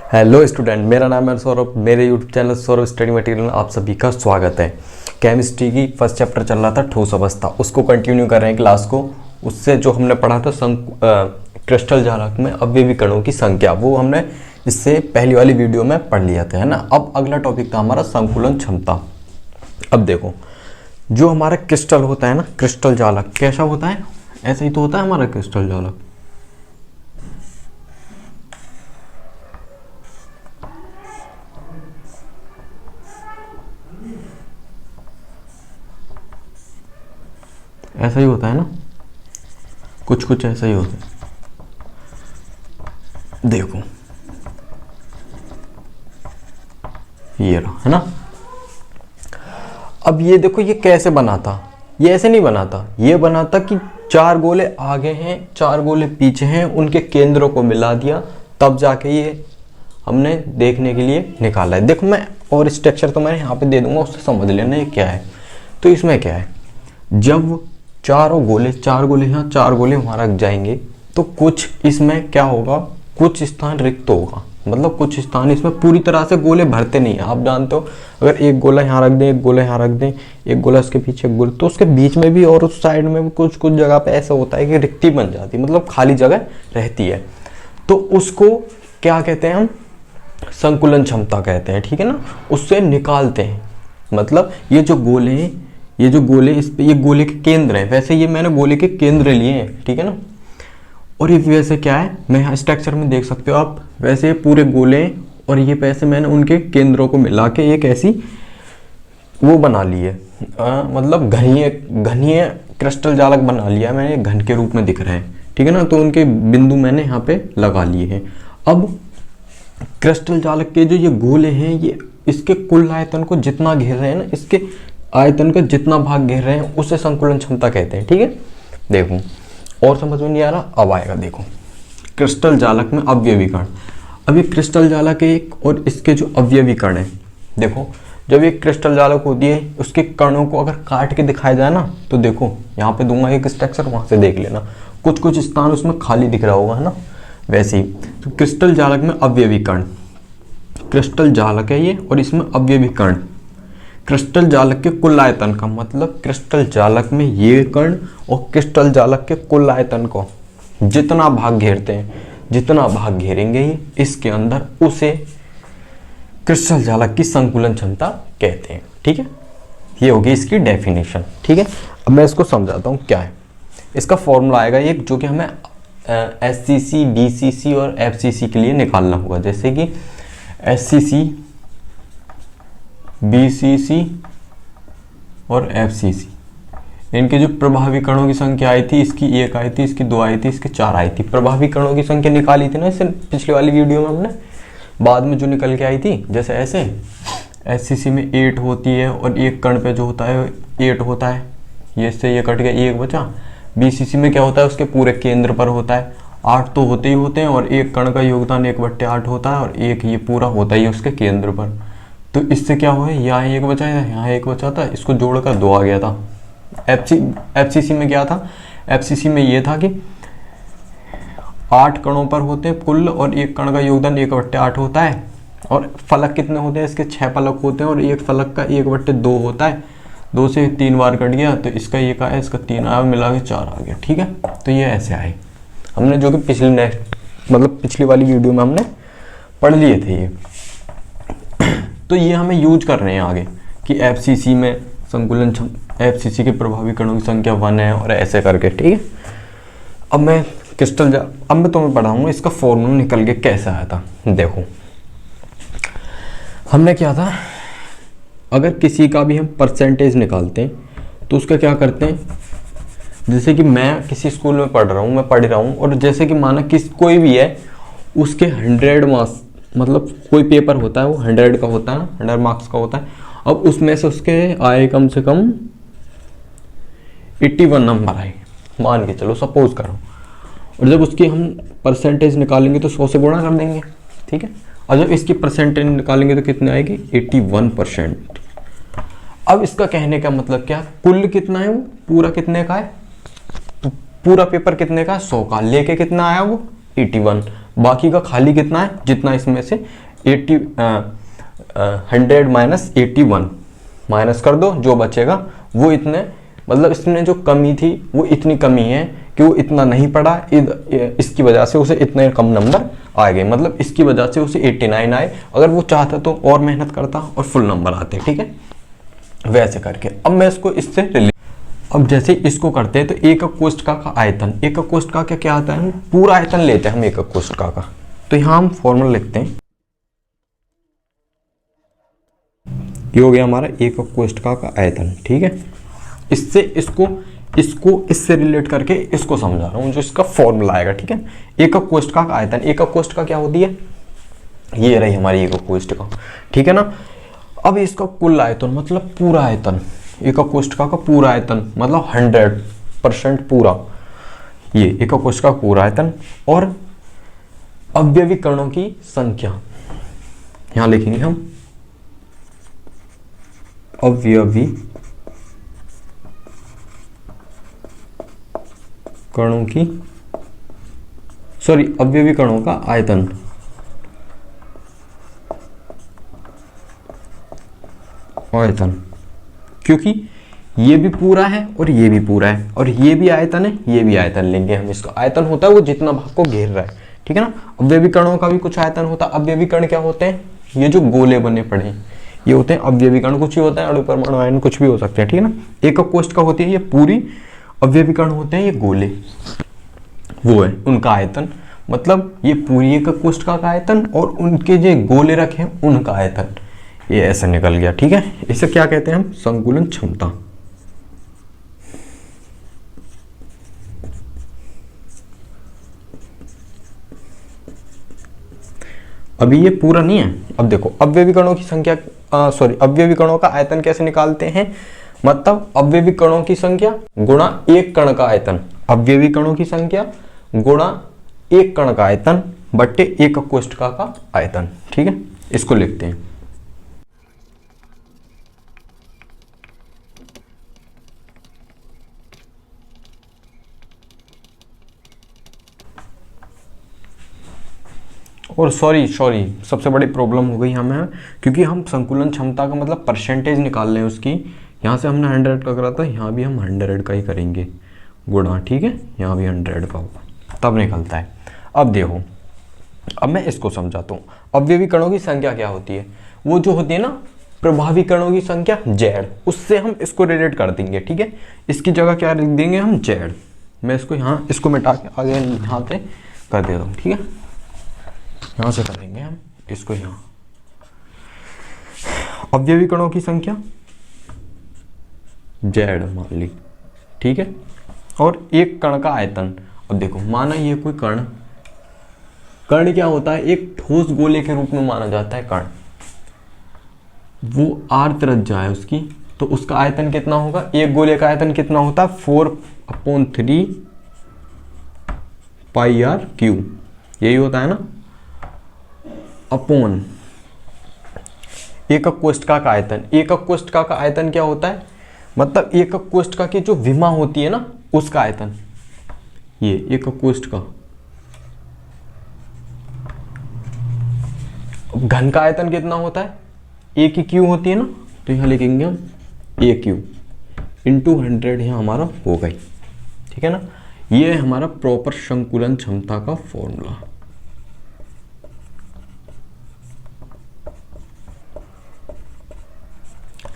Hello student, मेरा नाम है सौरभ। मेरे YouTube channel Saurabh study material में आप सभी का स्वागत है। केमिस्ट्री की फर्स्ट चैप्टर चल रहा था ठोस अवस्था, उसको कंटिन्यू कर रहे हैं क्लास को। उससे जो हमने पढ़ा था क्रिस्टल जालक में अवयवी कणों की संख्या, वो हमने इससे पहली वाली वीडियो में पढ़ लिया था, है ना। अब अगला टॉपिक था हमारा संकुलन क्षमता। अब देखो, जो हमारा क्रिस्टल होता है ना, क्रिस्टल जालक कैसा होता है? ऐसा ही तो होता है हमारा क्रिस्टल जालक। ऐसा ही होता है ना, कुछ कुछ ऐसा ही होता है। देखो ये रहा, है ना। अब ये देखो, ये कैसे बना था? ये ऐसे नहीं बना था। ये बना था कि चार गोले आगे हैं, चार गोले पीछे हैं, उनके केंद्रों को मिला दिया, तब जाके ये हमने देखने के लिए निकाला है। देखो, मैं और स्ट्रक्चर तो मैंने यहाँ पे दे दूंगा, उससे समझ लेना ये क्या है। तो इसमें क्या है, जब चार गोले यहाँ, चार गोले वहाँ रख जाएंगे, तो कुछ इसमें क्या होगा, कुछ स्थान रिक्त होगा। मतलब कुछ स्थान इसमें पूरी तरह से गोले भरते नहीं है। आप जानते हो, अगर एक गोला यहाँ रख दें, एक गोला यहाँ रख दें, एक गोला इसके पीछे, एक गोला, तो उसके बीच में भी और उस साइड में भी कुछ कुछ जगह पे ऐसा होता है कि रिक्ति बन जाती है, मतलब खाली जगह रहती है। तो उसको क्या कहते हैं हम? संकुलन क्षमता कहते हैं, ठीक है ना। उससे निकालते हैं। मतलब ये जो गोले हैं, ये जो गोले, इस पे ये गोले के केंद्र हैं। वैसे ये मैंने गोले के केंद्र लिए हैं, ठीक है ना। और ये वैसे क्या है, मैं यहाँ स्ट्रक्चर में देख सकते हो आप, वैसे ये पूरे गोले हैं, और ये वैसे मैंने उनके केंद्रों को मिला के एक ऐसी वो बना ली है, मतलब घनीय क्रिस्टल जालक बना लिया मैंने, घन के रूप में दिख रहे हैं, ठीक है ना। तो उनके बिंदु मैंने यहाँ पे लगा लिए हैं। अब क्रिस्टल जालक के जो ये गोले हैं, ये इसके कुल आयतन को जितना घेर रहे हैं ना, इसके आयतन का जितना भाग घेर रहे हैं, उसे संकुलन क्षमता कहते हैं, ठीक है। देखो, और समझ में नहीं आ रहा? अब आएगा। देखो, क्रिस्टल जालक में अवयवी कण। अब ये क्रिस्टल जालक है एक, और इसके जो अवयवी कण है, देखो, जब ये क्रिस्टल जालक होती है, उसके कणों को अगर काट के दिखाया जाए ना, तो देखो यहाँ पे दूंगा एक स्ट्रक्चर, वहां से देख लेना, कुछ कुछ स्थान उसमें खाली दिख रहा होगा, है ना। वैसे ही तो क्रिस्टल जालक में अवयवी कण, क्रिस्टल जालक है ये, और इसमें अवयवी कण, क्रिस्टल जालक के कुल आयतन का, मतलब क्रिस्टल जालक में ये कण और क्रिस्टल जालक के कुल आयतन को जितना भाग घेरते हैं, जितना भाग घेरेंगे ये इसके अंदर, उसे क्रिस्टल जालक की संकुलन क्षमता कहते हैं, ठीक है। ये होगी इसकी डेफिनेशन, ठीक है। अब मैं इसको समझाता हूँ क्या है। इसका फॉर्मूला आएगा एक, जो कि हमें SCC, DCC और FCC के लिए निकालना होगा। जैसे कि SCC, BCC और FCC, इनके जो प्रभावी कणों की संख्या आई थी, इसकी एक आई थी, इसकी दो आई थी, इसकी चार आई थी। प्रभावी कणों की संख्या निकाली थी ना इससे पिछली वाली वीडियो में हमने, बाद में जो निकल के आई थी, जैसे ऐसे SCC में 8 होती है, और एक कण पे जो होता है 8 होता है, ये इससे ये कट गया, एक बचा। BCC में क्या होता है, उसके पूरे केंद्र पर होता है, 8 तो होते ही होते हैं, और एक कण का योगदान 1/8 होता है, और एक ये पूरा होता ही है उसके केंद्र पर। तो इससे क्या हुआ, यहाँ एक बचा है, यहाँ एक बचा था, इसको जोड़कर 2 आ गया था। FCC में क्या था? FCC में ये था कि 8 कणों पर होते हैं कुल, और एक कण का योगदान 1/8 होता है, और फलक कितने होते हैं इसके? 6 फलक होते हैं, और एक फलक का 1/2 होता है। 2 से 3 बार कट गया, तो इसका 1 आया, इसका 3 आया, मिला के 4 आ गया, ठीक है। तो ये ऐसे आए हमने, जो कि पिछली वाली वीडियो में हमने पढ़ लिए थे ये। तो ये हमें यूज कर रहे हैं आगे कि FCC में संकुलन FCC के प्रभावी कणों की संख्या 1 है, और ऐसे करके, ठीक है। अब मैं तुम्हें पढ़ाऊंगा इसका फॉर्मूला निकल के कैसे आया था। देखो, हमने क्या था, अगर किसी का भी हम परसेंटेज निकालते हैं, तो उसका क्या करते हैं, जैसे कि मैं किसी स्कूल में पढ़ रहा हूँ, और जैसे कि माना कोई भी है, उसके 100 मार्क्स, मतलब कोई पेपर होता है वो 100 का होता है, 100 मार्क्स का होता है। अब उसमें से उसके आए कम से कम 81 नंबर आए, मान के चलो, सपोज करो। और जब उसकी हम परसेंटेज निकालेंगे तो 100 से गुणा कर देंगे, ठीक है। और जब इसकी परसेंटेज निकालेंगे तो कितने आएगी? 81%। अब इसका कहने का मतलब क्या, कुल कितना है वो, पूरा कितने का है, पूरा पेपर कितने का? 100 का, लेके कितना आया वो? 81। बाकी का खाली कितना है, जितना इसमें से 100 माइनस 81 माइनस कर दो, जो बचेगा वो इतने, मतलब इसमें जो कमी थी वो इतनी कमी है कि वो इतना नहीं पढ़ा, इसकी वजह से उसे इतने कम नंबर आ गए, मतलब इसकी वजह से उसे 89 आए। अगर वो चाहता तो और मेहनत करता और फुल नंबर आते, ठीक है, वैसे करके। अब मैं इसको इससे अब जैसे इसको करते हैं तो एकक कोष्ठका का आयतन, एकक कोष्ठका का क्या आता है, हम पूरा आयतन लेते हैं हम एकक कोष्ठका का। तो यहाँ हम फॉर्मूला लिखते हैं, ये हो गया हमारा एकक कोष्ठका का आयतन, ठीक है। इससे इसको इससे रिलेट करके इसको समझा रहा हूँ, जो इसका फॉर्मूला आएगा, ठीक है। एकक कोष्ठका का आयतन, एकक कोष्ठका क्या होती है, ये रही हमारी एकक कोष्ठका, ठीक है ना। अब इसका कुल आयतन मतलब पूरा आयतन, एकक कोष्ठका का पूरा आयतन मतलब 100% पूरा, ये एकक कोष्ठका का पूरा आयतन। और अवयवी कणों की संख्या यहां लिखेंगे हम, अवयवी कणों की, अवयवी कणों का आयतन, क्योंकि ये भी पूरा है और ये भी पूरा है और ये भी आयतन है, ये भी आयतन लेंगे हम। इसका आयतन होता है वो जितना भाग को घेर रहा है, ठीक है ना। अवयवी कणों का भी कुछ आयतन होता है। अवयवी कण क्या होते हैं, ये जो गोले बने पड़े हैं ये होते हैं अवयवी कण, कुछ ही होता है, अणु परमाणु आयन कुछ भी हो सकते हैं, ठीक है ना। एकक कोष्ठका होती है ये पूरी, अवयवी कण होते हैं ये गोले, वो है उनका आयतन, मतलब ये पूरी एकक कोष्ठका का आयतन और उनके जो गोले रखे हैं उनका आयतन, ये ऐसे निकल गया, ठीक है। इसे क्या कहते हैं हम, संकुलन क्षमता। अभी ये पूरा नहीं है। अब देखो अवयवी कणों की संख्या, अवयवी कणों का आयतन कैसे निकालते हैं, मतलब अवयवी कणों की संख्या गुणा एक कण का आयतन, अवयवी कणों की संख्या गुणा एक कण का आयतन बट्टे एकक कोष्ठका का आयतन, ठीक है। इसको लिखते हैं। और सॉरी सबसे बड़ी प्रॉब्लम हो गई हमें, क्योंकि हम संकुलन क्षमता का मतलब परसेंटेज निकाल रहे हैं उसकी। यहाँ से हमने 100 का करा था, यहाँ भी हम 100 का ही करेंगे गुणा, ठीक है, यहाँ भी 100 का होगा तब निकलता है। अब देखो, अब मैं इसको समझाता हूँ। अवयवी कणों की संख्या क्या होती है, वो जो होती है ना प्रभावी कणों की संख्या Z, उससे हम इसको रिलेट कर देंगे, ठीक है। इसकी जगह क्या लिख देंगे हम, Z। मैं इसको यहाँ इसको मिटा के आगे यहाँ पे कर देता हूँ, ठीक है। यहाँ से करेंगे हम इसको, यहाँ अवयवी कणों की संख्या Z मान ली, ठीक है, और एक कण का आयतन। अब देखो माना ये कोई कण क्या होता है, एक ठोस गोले के रूप में माना जाता है कण, वो r त्रिज्या है उसकी, तो उसका आयतन कितना होगा, एक गोले का आयतन कितना होता है 4/3 πr3, यही होता है ना, अपॉन एकक कोष्ठका का आयतन। एकक कोष्ठका का आयतन क्या होता है, मतलब एकक कोष्ठका की जो विमा होती है ना उसका आयतन, ये एकक कोष्ठका। घन का आयतन कितना होता है, ए की क्यू होती है ना, तो यहां लिखेंगे हम ए क्यू इंटू 100, यहाँ हमारा हो गई, ठीक है ना। ये है हमारा प्रॉपर संकुलन क्षमता का फॉर्मूला।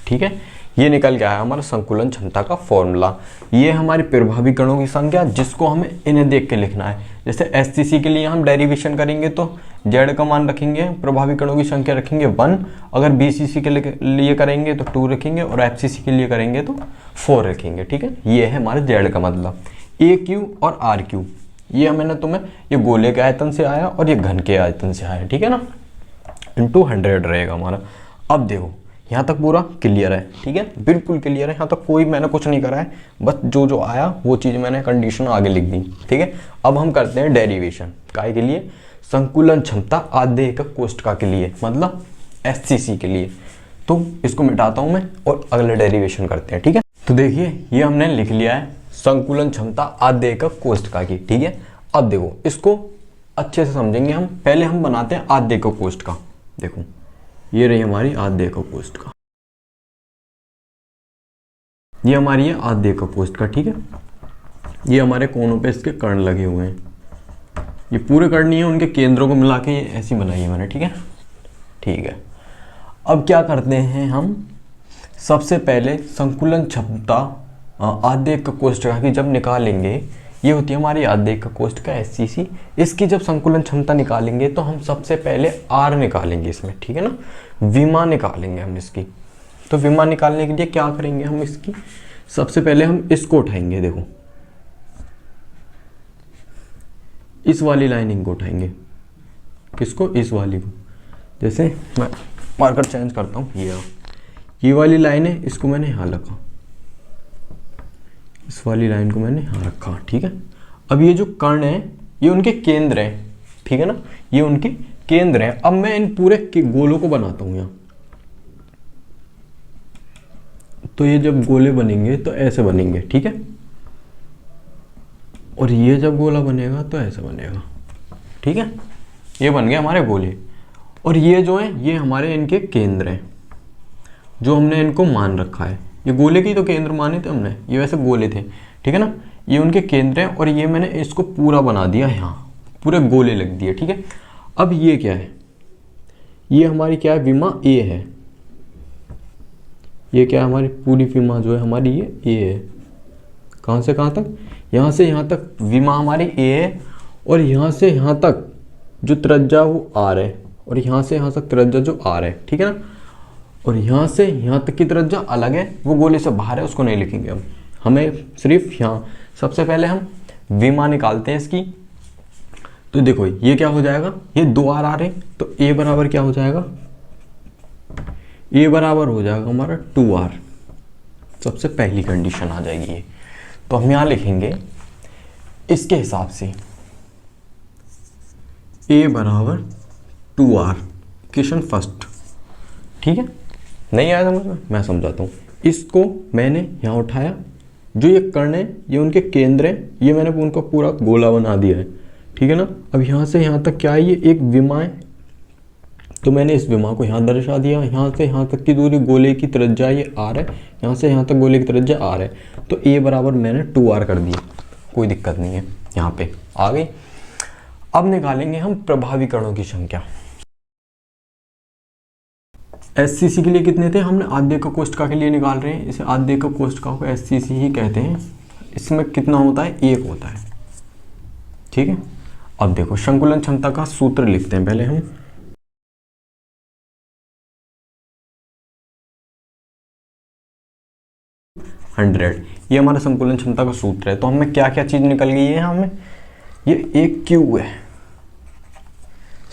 ठीक है, ये निकल गया है हमारा संकुलन क्षमता का फॉर्मूला। ये हमारी प्रभावी कणों की संख्या, जिसको हमें इन्हें देख के लिखना है। जैसे एससीसी के लिए हम डेरिवेशन करेंगे तो जेड का मान रखेंगे, प्रभावी कणों की संख्या रखेंगे 1, अगर बीसीसी के लिए करेंगे तो 2 रखेंगे, और एफसीसी के लिए करेंगे तो 4 रखेंगे। ठीक है, ये है हमारे जेड का मतलब। ए क्यू और आर क्यू, ये मैंने तुम्हें, ये गोले के आयतन से आया और ये घन के आयतन से आया, ठीक है ना, इंटू 100 रहेगा हमारा। अब देखो यहाँ तक पूरा क्लियर है, ठीक है, बिल्कुल क्लियर है, यहाँ तक कोई मैंने कुछ नहीं करा है, बस जो जो आया वो चीज़ मैंने कंडीशन आगे लिख दी। ठीक है, अब हम करते हैं डेरिवेशन, काय के लिए, संकुलन क्षमता आधे एकक कोष्ठका के लिए, मतलब एससीसी के लिए। तो इसको मिटाता हूँ मैं और अगले डेरिवेशन करते हैं। ठीक है, तो देखिए ये हमने लिख लिया है संकुलन क्षमता आधे एकक कोष्ठका की। ठीक है, अब देखो इसको अच्छे से समझेंगे हम। पहले हम बनाते हैं आधे को कोष्ठ का। देखो ये रही हमारी आधे को कोष्ठ का, ये हमारी है आधे को कोष्ठ का, ठीक है। ये हमारे कोनों पे इसके कर्ण लगे हुए हैं, ये पूरे कर्ण नहीं है, उनके केंद्रों को मिला के ये ऐसी बनाई है मैंने, ठीक है। ठीक है, अब क्या करते हैं हम, सबसे पहले संकुलन क्षमता आधे का कोष्ठक की जब निकालेंगे, ये होती है हमारी आधे का कोष्ठक SCC। इसकी जब संकुलन क्षमता निकालेंगे तो हम सबसे पहले R निकालेंगे इसमें, ठीक है ना, विमा निकालेंगे हम इसकी। तो विमा निकालने के लिए क्या करेंगे हम, इसकी सबसे पहले हम इसको उठाएंगे, देखो इस वाली लाइनिंग को उठाएंगे। किसको, इस वाली को। जैसे मैं मार्कर चेंज करता हूँ, ये वाली लाइन है, इसको मैंने यहाँ रखा, इस वाली लाइन को मैंने यहाँ रखा, ठीक है। अब ये जो कर्ण है ये उनके केंद्र हैं, ठीक है ना, ये उनके केंद्र हैं। अब मैं इन पूरे गोलों को बनाता हूँ यहाँ। तो ये जब गोले बनेंगे तो ऐसे बनेंगे, ठीक है, और ये जब गोला बनेगा तो ऐसे बनेगा, ठीक है। ये बन गए हमारे गोले, और ये जो है ये हमारे इनके केंद्र हैं जो हमने इनको मान रखा है। ये गोले की तो केंद्र माने थे हमने, ये वैसे गोले थे, ठीक है ना, ये उनके केंद्र हैं। और ये मैंने इसको पूरा बना दिया, यहाँ पूरे गोले लग दिए, ठीक है। अब ये क्या है, ये हमारी क्या है, विमा A है। ये क्या है, हमारी पूरी विमा जो है हमारी ये A है। कहाँ से कहाँ तक, यहाँ से यहाँ तक विमा हमारी A है, और यहाँ से यहाँ तक जो त्रिज्या वो R है, और यहाँ से यहाँ तक त्रिज्या जो R है, ठीक है ना। और यहाँ से यहाँ तक की त्रिज्या अलग है, वो गोले से बाहर है, उसको नहीं लिखेंगे हम, हमें सिर्फ यहाँ। सबसे पहले हम विमा निकालते हैं इसकी। तो देखो ये क्या हो जाएगा, ये 2R आ रहे, तो A बराबर क्या हो जाएगा, A बराबर हो जाएगा हमारा 2R। सबसे पहली कंडीशन आ जाएगी ये। तो हम यहाँ लिखेंगे इसके हिसाब से A बराबर 2R, क्वेश्चन फर्स्ट, ठीक है। नहीं आया समझ में, मैं समझाता हूँ। इसको मैंने यहाँ उठाया, जो ये कर्ण है ये उनके केंद्र है, ये मैंने उनका पूरा गोला बना दिया है, ठीक है ना। अब यहाँ से यहाँ तक क्या है, ये एक विमा है, तो मैंने इस विमा को यहाँ दर्शा दिया। यहाँ से यहाँ तक की दूरी गोले की त्रिज्या ये R है, यहाँ से यहाँ तक गोले की त्रिज्या R है, तो A बराबर मैंने 2R कर दिया, कोई दिक्कत नहीं है, यहाँ पे आ गई। अब निकालेंगे हम प्रभावी कणों की संख्या। SCC के लिए कितने थे, हमने आधे का कोष्ठक के लिए निकाल रहे हैं, इसे आधे का कोष्ठक को SCC ही कहते हैं। इसमें कितना होता है, 1 होता है, ठीक है। अब देखो संकुलन क्षमता का सूत्र लिखते हैं पहले हम। ये हमारा संकुलन क्षमता का सूत्र है। तो हमें क्या क्या चीज निकल गई है, हमें ये एक Q है।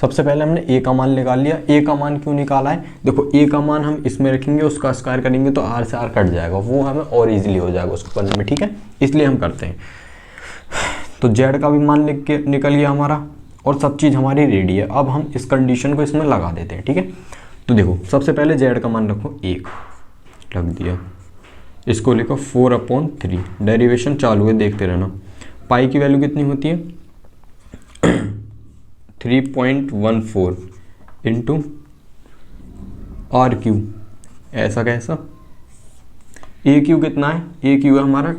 सबसे पहले हमने A का मान निकाल लिया। A का मान क्यों निकाला है, देखो A का मान हम इसमें रखेंगे, उसका स्क्वायर करेंगे तो R से R कट जाएगा, वो हमें और इजीली हो जाएगा उसको करने में, ठीक है, इसलिए हम करते हैं। तो Z का भी मान निकल गया हमारा, और सब चीज़ हमारी रेडी है। अब हम इस कंडीशन को इसमें लगा देते हैं, ठीक है। तो देखो सबसे पहले Z का मान रखो 1, लग दिया। इसको लिखो 4/3, डेरिवेशन चालू है, देखते रहना। पाई की वैल्यू कितनी होती है 3.14 इंटू RQ, ऐसा कैसा। AQ कितना है, AQ है हमारा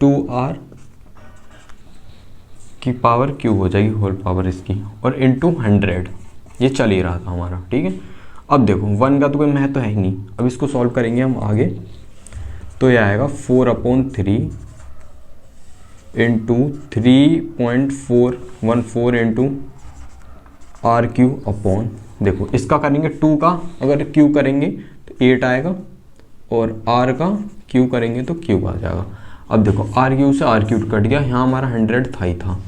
2R की पावर Q हो जाएगी, होल पावर इसकी, और इंटू 100, ये चल ही रहा था हमारा, ठीक है। अब देखो 1 का तो कोई महत्व है ही नहीं, अब इसको सॉल्व करेंगे हम आगे। तो ये आएगा 4/3 इंटू 3.414 इंटू RQ अपॉन, देखो इसका करेंगे 2 का, अगर Q करेंगे तो 8 आएगा, और R का Q करेंगे तो Q आ जाएगा। अब देखो RQ से RQ कट गया, यहाँ हमारा 100 था ही था,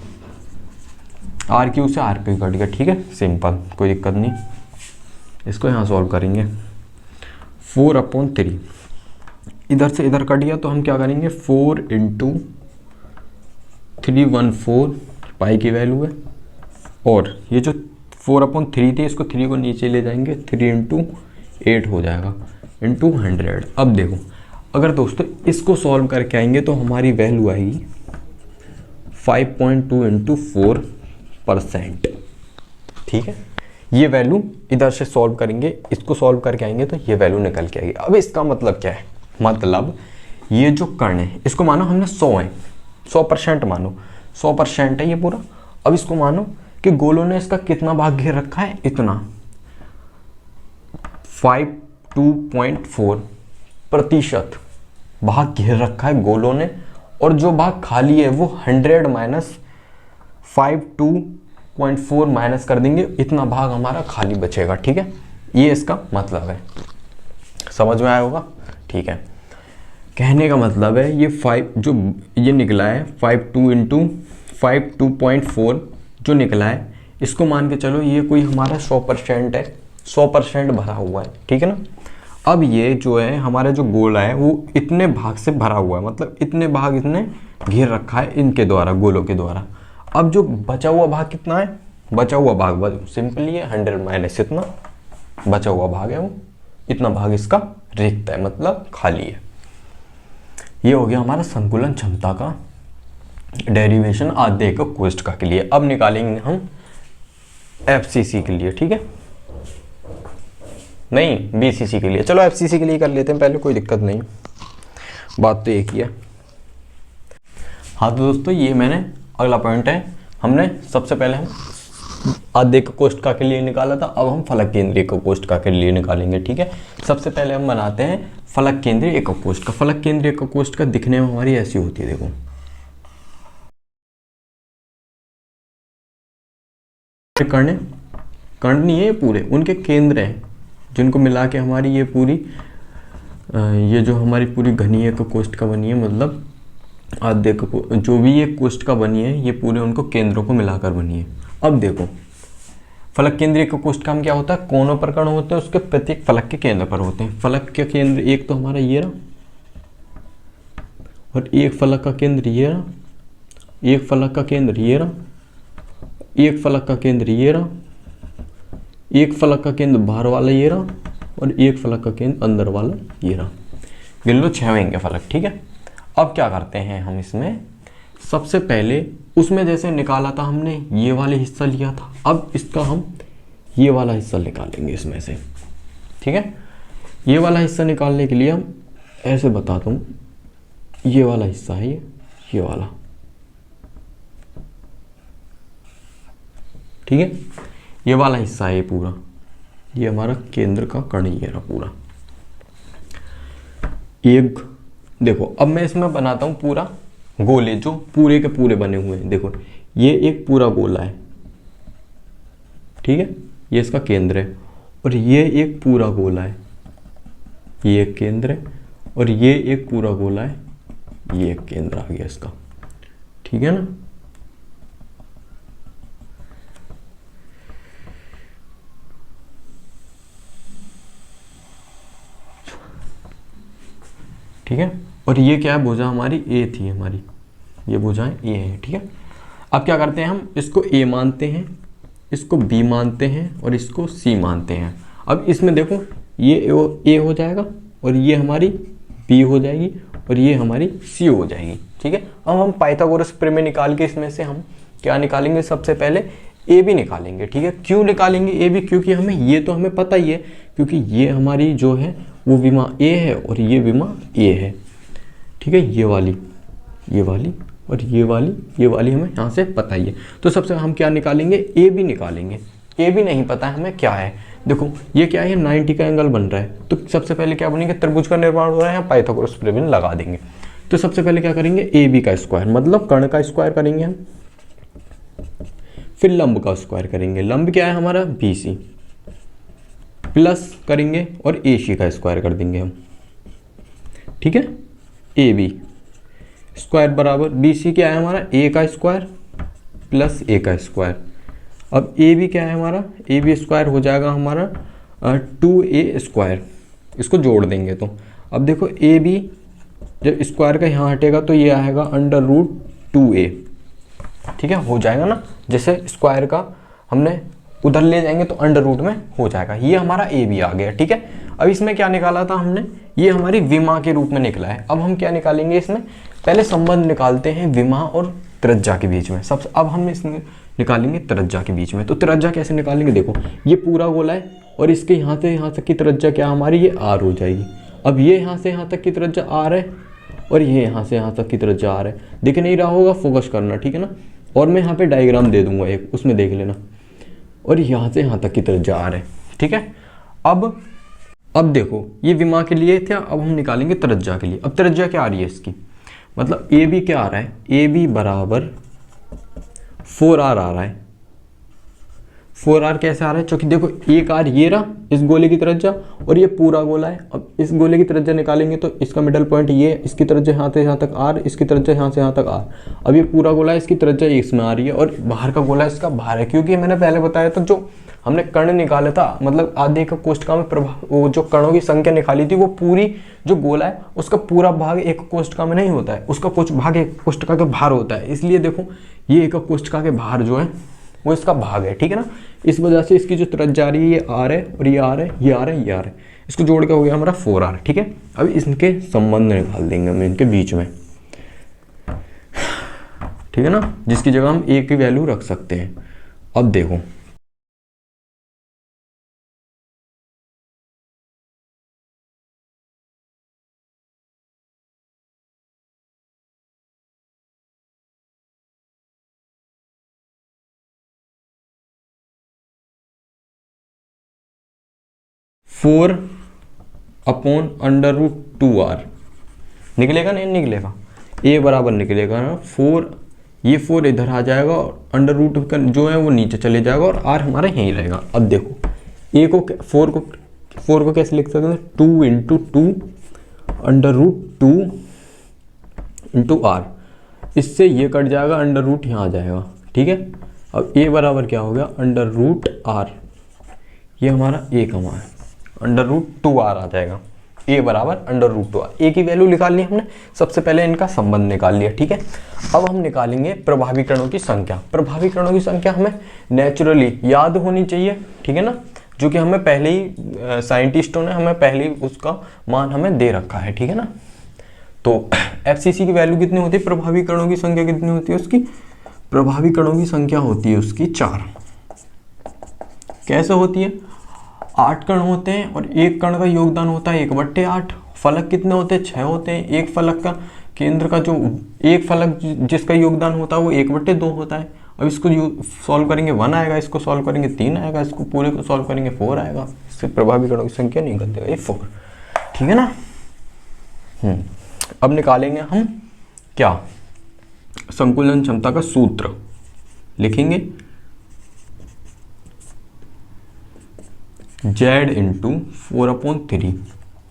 RQ से RQ कट गया, ठीक है, सिंपल, कोई दिक्कत नहीं। इसको यहाँ सॉल्व करेंगे 4/3, इधर से इधर कट गया तो हम क्या करेंगे 4 इंटू 314 पाई की वैल्यू है, और ये जो 4/3 थी इसको 3 को नीचे ले जाएंगे, 3 इंटू 8 हो जाएगा, इंटू 100। अब देखो अगर दोस्तों इसको सॉल्व करके आएंगे तो हमारी वैल्यू आएगी 5.2 इंटू 4%। ठीक है, ये वैल्यू इधर से सॉल्व करेंगे, इसको सॉल्व करके आएंगे तो ये वैल्यू निकल के आएगी। अब इसका मतलब क्या है, मतलब ये जो कण है इसको मानो हमने 100 है, 100% मानो, 100% है ये पूरा। अब इसको मानो कि गोलों ने इसका कितना भाग घेर रखा है, इतना 52.4% भाग घेर रखा है गोलों ने, और जो भाग खाली है वो 100 माइनस 52.4 माइनस कर देंगे, इतना भाग हमारा खाली बचेगा। ठीक है, ये इसका मतलब है, समझ में आया होगा। ठीक है, कहने का मतलब है ये 5 जो ये निकला है 52 इंटू 52.4 जो निकला है, इसको मान के चलो ये कोई हमारा 100% है, 100% भरा हुआ है। ठीक है ना। अब ये जो है हमारा जो गोला है वो इतने भाग से भरा हुआ है, मतलब इतने भाग इतने घेर रखा है इनके द्वारा, गोलों के द्वारा। अब जो बचा हुआ भाग कितना है, बचा हुआ भाग सिंपली है 100 माइनस इतना बचा हुआ भाग है, वो इतना भाग इसका रिक्त है, मतलब खाली है। ये हो गया हमारा संकुलन क्षमता का डेरिवेशन आधे एकक कोष्ठक के लिए। अब निकालेंगे हम एफसीसी के लिए। ठीक है, नहीं बीसीसी के लिए, चलो एफसीसी के लिए कर लेते हैं पहले, कोई दिक्कत नहीं, बात तो एक ही है। हाँ तो दोस्तों ये मैंने अगला पॉइंट है, हमने सबसे पहले हम आधे एकक कोष्ठक के लिए निकाला था, अब हम फलक केंद्रीय एकक कोष्ठक के लिए निकालेंगे। ठीक है, सबसे पहले हम बनाते हैं फलक केंद्रीय एकक कोष्ठक। फलक केंद्रीय एकक कोष्ठक दिखने में हमारी ऐसी होती है, देखो कर्ण, कर्ण नहीं है ये पूरे, उनके केंद्र हैं जिनको मिला के हमारी ये पूरी ये जो हमारी पूरी घनी एकक कोष्ठक बनी है, मतलब आधे एकक जो भी ये कोष्ठक बनी है ये पूरे उनको केंद्रों को मिलाकर बनी है। अब देखो फलक केंद्रीय एकक कोष्ठक में क्या होता है, कोनों पर कण होते हैं, उसके प्रत्येक फलक के केंद्र पर होते हैं। फलक के केंद्र एक तो हमारा ये रहा, और एक फलक का केंद्र ये रहा, एक फलक का केंद्र ये रहा, एक फलक का केंद्र ये रहा, एक फलक का केंद्र बाहर वाला ये रहा, और एक फलक का केंद्र अंदर वाला ये रहा। गिन लो 6 होंगे फलक। ठीक है, अब क्या करते हैं हम इसमें, सबसे पहले उसमें जैसे निकाला था हमने ये वाले हिस्सा लिया था, अब इसका हम ये वाला हिस्सा निकालेंगे इसमें से। ठीक है, ये वाला हिस्सा निकालने के लिए हम ऐसे बताता हूँ, ये वाला हिस्सा है ये वाला। ठीक है, ये वाला हिस्सा है ये पूरा, ये हमारा केंद्र का कण ये रहा पूरा। एक देखो अब मैं इसमें बनाता हूं पूरा गोले जो पूरे के पूरे बने हुए हैं। देखो ये एक पूरा गोला है, ठीक है, ये इसका केंद्र है, और ये एक पूरा गोला है, ये एक केंद्र है, और ये एक पूरा गोला है, ये एक केंद्र आ गया इसका। ठीक है ना। ठीक है, और ये क्या है, भुजा हमारी ए थी, हमारी ये भुजाएं ए है। ठीक है, अब क्या करते हैं हम इसको ए मानते हैं, इसको बी मानते हैं, और इसको सी मानते हैं। अब इसमें देखो ये ए हो जाएगा, और ये हमारी बी हो जाएगी, और ये हमारी सी हो जाएगी। ठीक है, अब हम पाइथागोरस प्रमेय निकाल के इसमें से हम क्या निकालेंगे, सबसे पहले ए बी निकालेंगे। ठीक है, क्यों निकालेंगे ए बी, क्योंकि हमें ये तो हमें पता ही है, क्योंकि ये हमारी जो है वो विमा ए है और ये विमा ए है। ठीक है, ये वाली और ये वाली हमें यहाँ से पता ही है। तो सबसे हम क्या निकालेंगे, ए बी निकालेंगे। ए बी नहीं पता है हमें क्या है, देखो ये क्या है, 90 का एंगल बन रहा है, तो सबसे पहले क्या बनेंगे, त्रिभुज का निर्माण हो रहा है, पाइथागोरस प्रमेय लगा देंगे। तो सबसे पहले क्या करेंगे, ए बी का स्क्वायर, मतलब कर्ण का स्क्वायर करेंगे हम, फिर लंब का स्क्वायर करेंगे। लंब क्या है हमारा बी सी, प्लस करेंगे और ए सी का स्क्वायर कर देंगे हम। ठीक है, ए बी स्क्वायर बराबर बी सी क्या है हमारा, ए का स्क्वायर प्लस ए का स्क्वायर। अब ए बी क्या है हमारा, ए बी स्क्वायर हो जाएगा हमारा 2a स्क्वायर, इसको जोड़ देंगे तो अब देखो ए बी जब स्क्वायर का यहाँ हटेगा तो ये आएगा √2a। ठीक है, हो जाएगा ना, जैसे स्क्वायर का हमने उधर ले जाएंगे तो अंडर रूट में हो जाएगा। ये हमारा ए बी आ गया। ठीक है, अब इसमें क्या निकाला था हमने, ये हमारी विमा के रूप में निकला है। अब हम क्या निकालेंगे इसमें, पहले संबंध निकालते हैं विमा और त्रिज्या के बीच में। सबसे अब हम इसमें निकालेंगे त्रिज्या के बीच में। तो त्रिज्या कैसे निकालेंगे, देखो ये पूरा गोला है और इसके यहाँ से यहाँ तक की त्रिज्या क्या हमारी, ये r हो जाएगी। अब ये यहाँ से यहाँ तक की त्रिज्या r है और ये यहाँ से यहाँ तक की त्रिज्या r है। दिख नहीं रहा होगा, फोकस करना, ठीक है ना। और मैं यहाँ पे डायग्राम दे दूंगा एक, उसमें देख लेना। और यहाँ से यहाँ तक की त्रिज्या r है, ठीक है। अब देखो ये विमा के लिए था, अब हम निकालेंगे त्रिज्या के लिए। अब त्रिज्या क्या आ रही है इसकी, मतलब ए बी क्या आ रहा है, ए बी बराबर 4r आ रहा है। 4r कैसे आ रहा है, क्योंकि देखो एक r ये रहा इस गोले की त्रिज्या और ये पूरा गोला है। अब इस गोले की त्रिज्या निकालेंगे तो इसका मिडल पॉइंट ये, इसकी त्रिज्या यहाँ से यहाँ तक r, इसकी त्रिज्या यहाँ से यहाँ तक r। अब ये पूरा गोला है, इसकी त्रिज्या इसमें आ रही है और बाहर का गोला इसका बाहर है। क्योंकि मैंने पहले बताया था जो हमने कण निकाला था, मतलब आधे का कोष्ठका में प्रभाव, वो जो कणों की संख्या निकाली थी, वो पूरी जो गोला है उसका पूरा भाग एक कोष्ठका में नहीं होता है, उसका कुछ भाग एक कोष्ठका के बाहर होता है। इसलिए देखो ये एक कोष्ठका के बाहर जो है वो इसका भाग है, ठीक है ना। इस वजह से इसकी जो त्रिज्या आ रही है ये r है और ये r है, ये r है, ये r है। इसको जोड़ के हो गया हमारा 4r, ठीक है। अब इनके संबंध निकाल देंगे हम इनके बीच में, ठीक है ना, जिसकी जगह हम a की वैल्यू रख सकते हैं। अब देखो four upon under root 2r निकलेगा, नहीं निकलेगा, a बराबर निकलेगा ना 4, ये 4 इधर आ जाएगा और अंडर रूट का जो है वो नीचे चले जाएगा और r हमारा यहीं रहेगा। अब देखो a को 4 को कैसे लिख सकते हैं, 2 into 2 under root 2 into r, इससे ये कट जाएगा, अंडर रूट यहाँ आ जाएगा, ठीक है। अब a बराबर क्या हो गया, अंडर रूट r, ये हमारा a कमा है, अंडर रूट 2r आ जाएगा। a बराबर अंडर रूट 2r, a की वैल्यू निकाल ली हमने, सबसे पहले इनका संबंध निकाल लिया, ठीक है। अब हम निकालेंगे प्रभावी कणों की संख्या। प्रभावी कणों की संख्या हमें नेचुरली याद होनी चाहिए, ठीक है ना, जो कि हमें पहले ही साइंटिस्टों ने हमें पहले ही उसका मान हमें दे रखा है, ठीक है ना। तो FCC की वैल्यू कितनी होती है, प्रभावी कणों की संख्या कितनी होती है उसकी, प्रभावी कणों की संख्या होती है उसकी 4। कैसे होती है, 8 कण होते हैं और एक कण का योगदान होता है 1/8। फलक कितने होते हैं, 6 होते हैं। एक फलक का केंद्र का जो एक फलक जिसका योगदान होता है वो 1/2 होता है। अब इसको सॉल्व करेंगे 1 आएगा, इसको सॉल्व करेंगे 3 आएगा, इसको पूरे को सॉल्व करेंगे 4 आएगा। इससे प्रभावी कणों की संख्या निकल देगा ये 4, ठीक है ना। अब निकालेंगे हम क्या, संकुलन क्षमता का सूत्र लिखेंगे, z इंटू 4/3,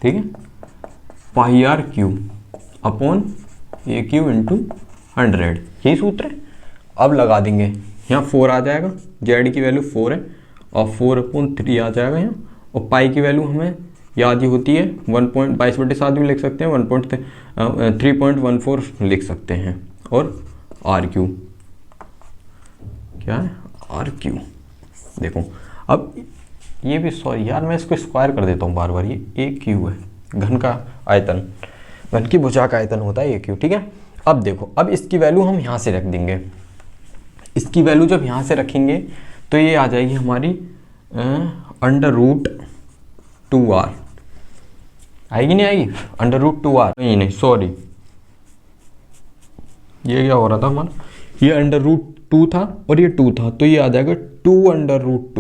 ठीक है, पाई r क्यूब अपॉन ए क्यूब इंटू 100, यही सूत्र है। अब लगा देंगे, यहाँ 4 आ जाएगा, z की वैल्यू 4 है और 4/3 आ जाएगा यहाँ, और पाई की वैल्यू हमें याद ही होती है 1.22/7 भी लिख सकते हैं, 3.14 लिख सकते हैं, और r क्यूब क्या है, r क्यूब। देखो अब ये भी, सॉरी यार मैं इसको स्क्वायर कर देता हूँ बार बार, ये ए क्यू है, घन का आयतन, घन की भुजा का आयतन होता है ए क्यू, ठीक है। अब देखो, अब इसकी वैल्यू हम यहाँ से रख देंगे, इसकी वैल्यू जब यहाँ से रखेंगे तो ये आ जाएगी हमारी अंडर रूट 2r, आएगी नहीं आएगी, अंडर रूट 2r, नहीं सॉरी, ये क्या हो रहा था हमारा, ये अंडर रूट 2 था और ये 2 था, तो ये आ जाएगा 2 अंडर रूट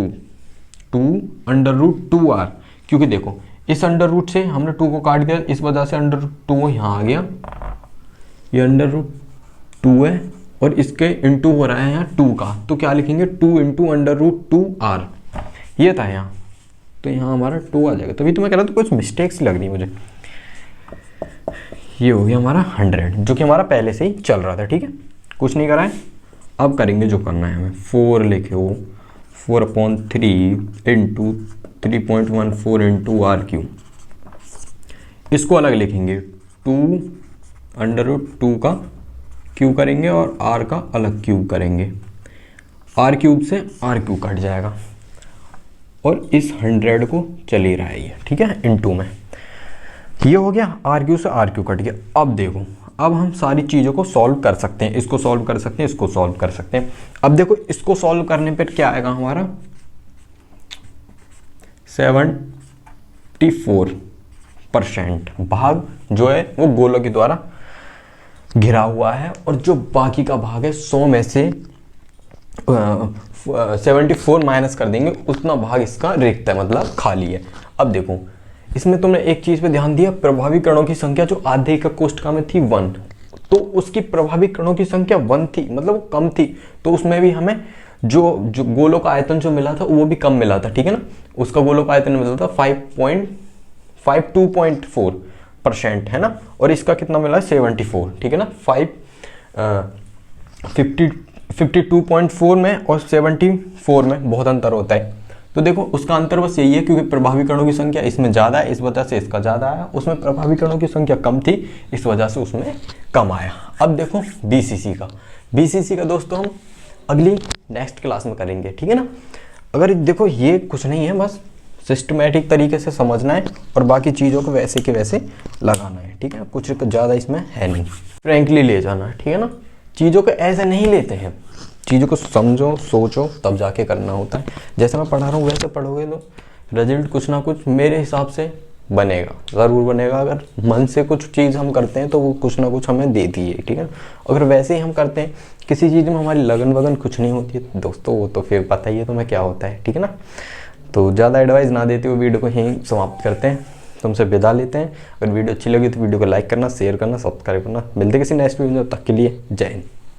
2r, क्योंकि देखो इस अंडर रूट से हमने 2 को काट दिया, इस वजह से अंडर रूट 2 यहाँ आ गया, ये अंडर रूट 2 है और इसके इंटू हो रहा है यहाँ 2 का, तो क्या लिखेंगे 2 इंटू अंडर रूट 2r, ये था यहाँ, तो यहाँ हमारा 2 आ जाएगा। तभी तो मैं कह रहा था कुछ मिस्टेक्स लग रही मुझे। ये हो गया हमारा 100, जो कि हमारा पहले से ही चल रहा था, ठीक है, कुछ नहीं करा है। अब करेंगे जो करना है हमें, 4 लिखे हो 4/3 इंटू 3.14 इंटू r क्यूब, इसको अलग लिखेंगे, 2 अंडर रूट 2 का क्यूब करेंगे और r का अलग क्यूब करेंगे, r क्यूब से r क्यूब कट जाएगा और इस 100 को चल ही रहा है ये, ठीक है, इंटू में, ये हो गया, r क्यूब से r क्यूब कट गया। अब देखो, अब हम सारी चीज़ों को सॉल्व कर सकते हैं, इसको सॉल्व कर सकते हैं, इसको सॉल्व कर सकते हैं। अब देखो इसको सॉल्व करने पर क्या आएगा हमारा 74% भाग जो है वो गोलों के द्वारा घिरा हुआ है, और जो बाकी का भाग है 100 में से 74 माइनस कर देंगे, उतना भाग इसका रिक्त है, मतलब खाली है। अब देखो इसमें तुमने एक चीज पे ध्यान दिया, प्रभावी कणों की संख्या जो आधे एकक कोष्ठक में थी 1, तो उसकी प्रभावी कणों की संख्या 1 थी, मतलब वो कम थी, तो उसमें भी हमें जो गोलों का आयतन जो मिला था वो भी कम मिला था, ठीक है ना। उसका गोलों का आयतन मिला था 52.4% है ना, और इसका कितना मिला 74, ठीक है ना। 52.4 में और 74 में बहुत अंतर होता है, तो देखो उसका अंतर बस यही है, क्योंकि प्रभावी कणों की संख्या इसमें ज़्यादा है, इस वजह से इसका ज़्यादा आया, उसमें प्रभावी कणों की संख्या कम थी, इस वजह से उसमें कम आया। अब देखो बीसीसी का दोस्तों हम अगली नेक्स्ट क्लास में करेंगे, ठीक है ना। अगर देखो ये कुछ नहीं है, बस सिस्टमेटिक तरीके से समझना है और बाकी चीज़ों को वैसे के वैसे लगाना है, ठीक है। कुछ ज़्यादा इसमें है नहीं, फ्रैंकली ले जाना है, ठीक है ना। चीज़ों को ऐसे नहीं लेते हैं, चीज़ों को समझो सोचो तब जाके करना होता है। जैसे मैं पढ़ा रहा हूँ वैसे पढ़ोगे तो रिजल्ट कुछ ना कुछ मेरे हिसाब से बनेगा, ज़रूर बनेगा। अगर मन से कुछ चीज़ हम करते हैं तो वो कुछ ना कुछ हमें देती है, ठीक है। अगर वैसे ही हम करते हैं, किसी चीज़ में हमारी लगन वगन कुछ नहीं होती है दोस्तों, वो तो फिर पता ही है तुम्हें क्या होता है, ठीक है ना। तो ज़्यादा एडवाइस ना देते हुए वीडियो को यहीं समाप्त करते हैं, तुमसे विदा लेते हैं। अगर वीडियो अच्छी लगी तो वीडियो को लाइक करना, शेयर करना, सब्सक्राइब करना। मिलते किसी नेक्स्ट वीडियो में, तब तक के लिए जय हिंद।